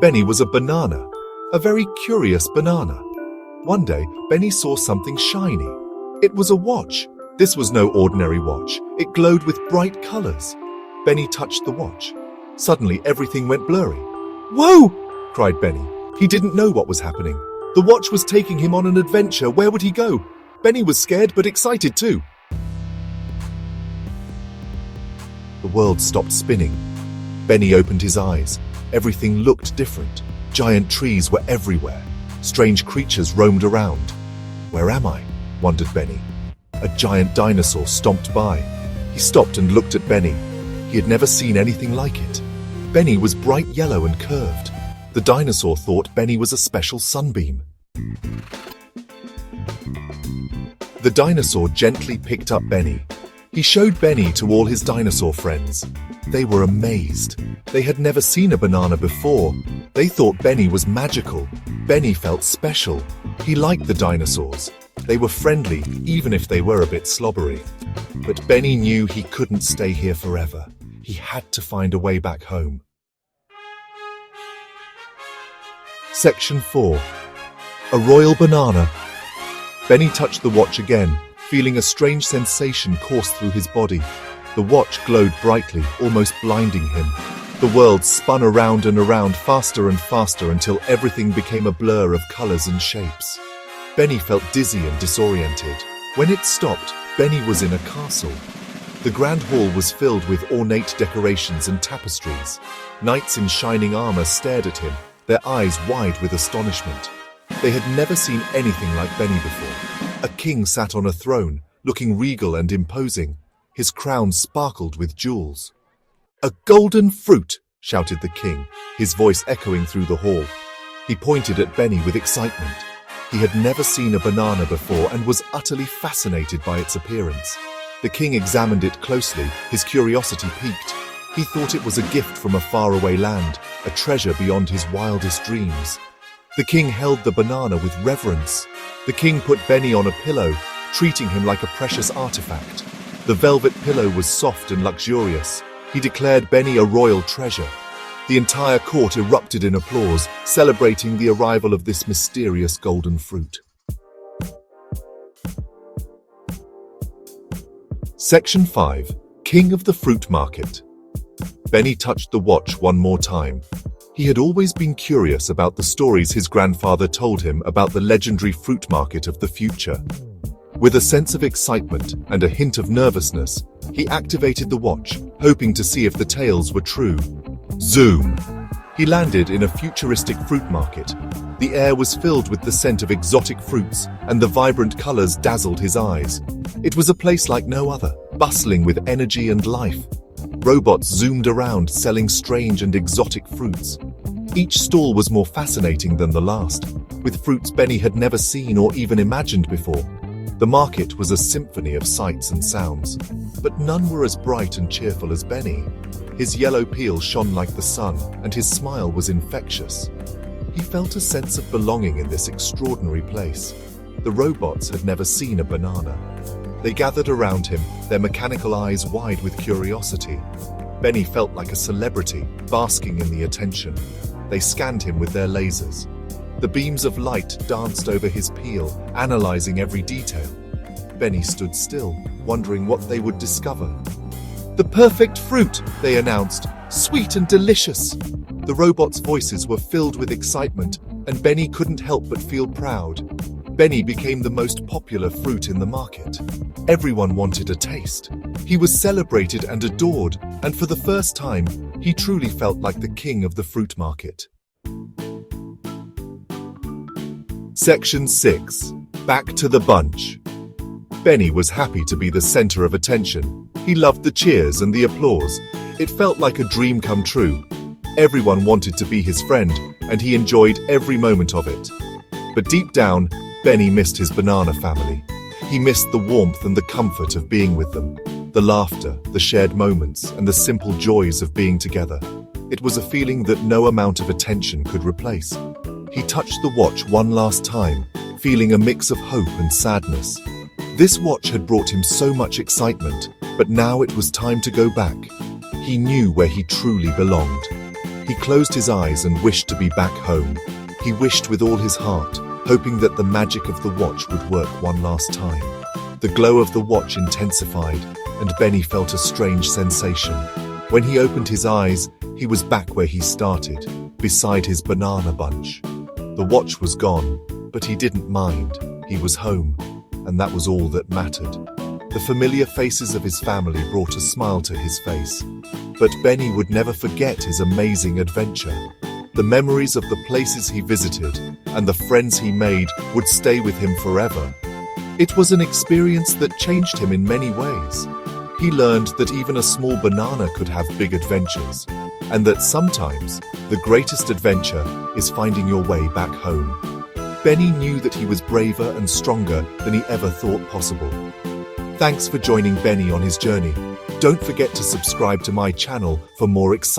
Benny was a banana, a very curious banana. One day, Benny saw something shiny. It was a watch. This was no ordinary watch. It glowed with bright colors. Benny touched the watch. Suddenly, everything went blurry. "Whoa!" cried Benny. He didn't know what was happening. The watch was taking him on an adventure. Where would he go? Benny was scared but excited too. The world stopped spinning. Benny opened his eyes. Everything looked different. Giant trees were everywhere. Strange creatures roamed around. "Where am I?" wondered Benny. A giant dinosaur stomped by. He stopped and looked at Benny. He had never seen anything like it. Benny was bright yellow and curved. The dinosaur thought Benny was a special sunbeam. The dinosaur gently picked up Benny. He showed Benny to all his dinosaur friends. They were amazed. They had never seen a banana before. They thought Benny was magical. Benny felt special. He liked the dinosaurs. They were friendly, even if they were a bit slobbery. But Benny knew he couldn't stay here forever. He had to find a way back home. Section 4. A Royal Banana. Benny touched the watch again, feeling a strange sensation course through his body. The watch glowed brightly, almost blinding him. The world spun around and around faster and faster until everything became a blur of colors and shapes. Benny felt dizzy and disoriented. When it stopped, Benny was in a castle. The grand hall was filled with ornate decorations and tapestries. Knights in shining armor stared at him, their eyes wide with astonishment. They had never seen anything like Benny before. A king sat on a throne, looking regal and imposing. His crown sparkled with jewels. "A golden fruit!" shouted the king, his voice echoing through the hall. He pointed at Benny with excitement. He had never seen a banana before and was utterly fascinated by its appearance. The king examined it closely, his curiosity piqued. He thought it was a gift from a faraway land, a treasure beyond his wildest dreams. The king held the banana with reverence. The king put Benny on a pillow, treating him like a precious artifact. The velvet pillow was soft and luxurious. He declared Benny a royal treasure. The entire court erupted in applause, celebrating the arrival of this mysterious golden fruit. Section 5. King of the Fruit Market. Benny touched the watch one more time. He had always been curious about the stories his grandfather told him about the legendary fruit market of the future. With a sense of excitement and a hint of nervousness, he activated the watch, hoping to see if the tales were true. Zoom! He landed in a futuristic fruit market. The air was filled with the scent of exotic fruits, and the vibrant colors dazzled his eyes. It was a place like no other, bustling with energy and life. Robots zoomed around, selling strange and exotic fruits. Each stall was more fascinating than the last, with fruits Benny had never seen or even imagined before. The market was a symphony of sights and sounds, but none were as bright and cheerful as Benny. His yellow peel shone like the sun, and his smile was infectious. He felt a sense of belonging in this extraordinary place. The robots had never seen a banana. They gathered around him, their mechanical eyes wide with curiosity. Benny felt like a celebrity, basking in the attention. They scanned him with their lasers. The beams of light danced over his peel, analyzing every detail. Benny stood still, wondering what they would discover. "The perfect fruit," they announced, "sweet and delicious." The robots' voices were filled with excitement, and Benny couldn't help but feel proud. Benny became the most popular fruit in the market. Everyone wanted a taste. He was celebrated and adored, and for the first time, he truly felt like the king of the fruit market. Section 6. Back to the bunch. Benny was happy to be the center of attention. He loved the cheers and the applause. It felt like a dream come true. Everyone wanted to be his friend, and he enjoyed every moment of it. But deep down, Benny missed his banana family. He missed the warmth and the comfort of being with them, the laughter, the shared moments, and the simple joys of being together. It was a feeling that no amount of attention could replace. He touched the watch one last time, feeling a mix of hope and sadness. This watch had brought him so much excitement, but now it was time to go back. He knew where he truly belonged. He closed his eyes and wished to be back home. He wished with all his heart, hoping that the magic of the watch would work one last time. The glow of the watch intensified, and Benny felt a strange sensation. When he opened his eyes, he was back where he started, beside his banana bunch. The watch was gone, but he didn't mind. He was home, and that was all that mattered. The familiar faces of his family brought a smile to his face. But Benny would never forget his amazing adventure. The memories of the places he visited and the friends he made would stay with him forever. It was an experience that changed him in many ways. He learned that even a small banana could have big adventures, and that sometimes the greatest adventure is finding your way back home. Benny knew that he was braver and stronger than he ever thought possible. Thanks for joining Benny on his journey. Don't forget to subscribe to my channel for more exciting